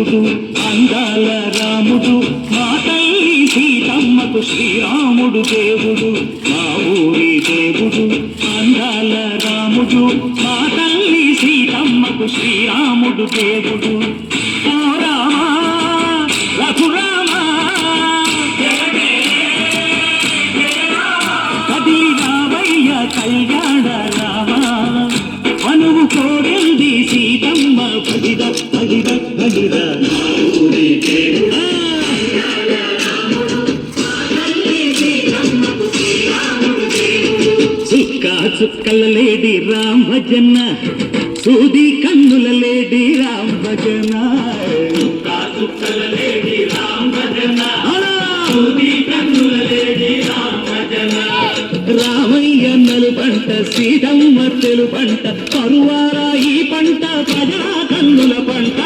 దేవుడు అందాల రాముడు మా తల్లి సీతమ్మకు శ్రీరాముడు దేవుడు మా ఊరి దేవుడు అందాల రాముడు మా తల్లి సీతమ్మకు శ్రీరాముడు దేవుడు ఓ రామా రఘురామా కదిలి రావయ్య కళ్యాణ రామా మనువు కోరింది సీతమ్మ పడిద పడిద పడిద చుక్కల లేడి రామ్ భజన సూది కన్నుల లేడి రామ్ భజన చుక్కల లేడి రామ్ భజన సూది కన్నుల లేడి రామ్ భజన రామయ్య నలు పంట సీతమ్మ తెలు పంట పరువారా ఈ పంట ప్రజా కన్నుల పంట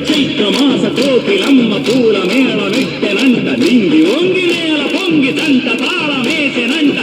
చైత్రమాస కోకిలమ్మ పూల మేళ మెట్టెనంట నింగి ఒంగి నేల పొంగి దంట తాళమేసెనంట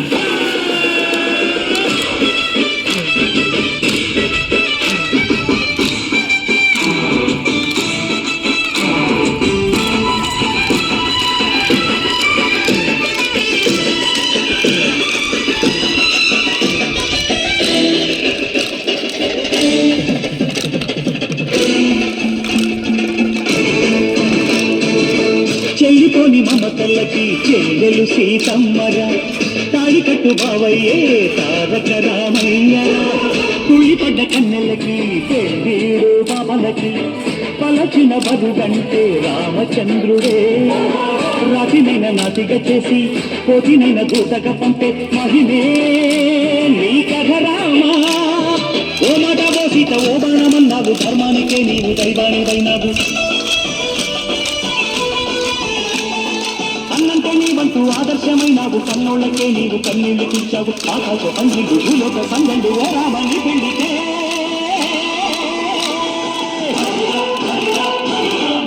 చెల్లిపోని మమతల్లకి చెల్లెలు సీతమ్మరా తాడి కట్టు బావయ్యే తారక రామయ్యరా కుళ్ళిపడ్డ కన్నెలకి పెళ్ళీడు బాబలకి పలచిన బదుగంటే రామచంద్రుడే రాతినైన నాతిగా చేసి పోతినైన దూతగా పంపే మహిమే నీ కథ రామా ఓ మాట ఓ సీత ఓ బాణమన్నావు ధర్మానికే నీవు దైవానివైనావు అన్నంటే నీ వంతు ఆదర్శమైనావు కన్నోళ్ళకే నీవు కన్నీళ్లు తీర్చావు ఆకాశ పందిళ్ళు భూలోక సంగళ్ళు ఓ రామని పెళ్లితే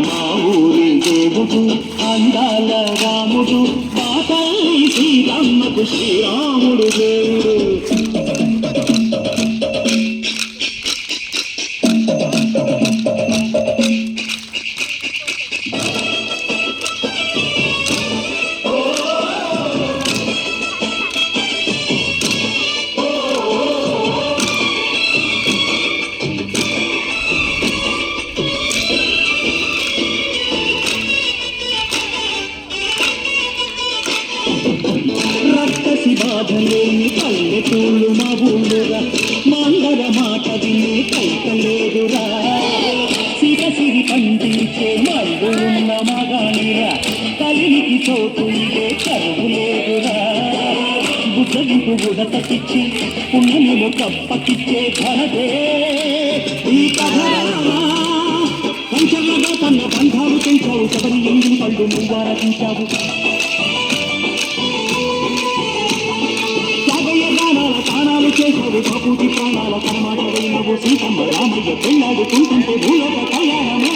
మా ఊరి దేవుడు అందాల రాముడు మా తల్లి సీతమ్మకు శ్రీరాముడు దేవుడు బాధలేని పల్లెటూళ్ళు మా ఊళ్ళురా మందర మాట విని కైకలేదురా సిరసిరి పండించే మల్లు ఉన్న మగానిరా కలినికి చోటు ఇదే కరువు లేదురా బుద్ధగింపు ఉడతకిచ్చి పుణ్యములు కప్పకిచ్చే ఘనతే ఈ కథ పంచర్లగా తన బంధాలు పెంచావు శబరి ఎంగిలి పళ్ళు నువ్వు ఆరాధించావు ప్రాణాలు చేశావు బాపూజీ ప్రాణాల కర్మాటమైనవు సీతమ్మ రామయ్య పెళ్ళాడుకుంటుంటే భూలోక కళ్యాణమే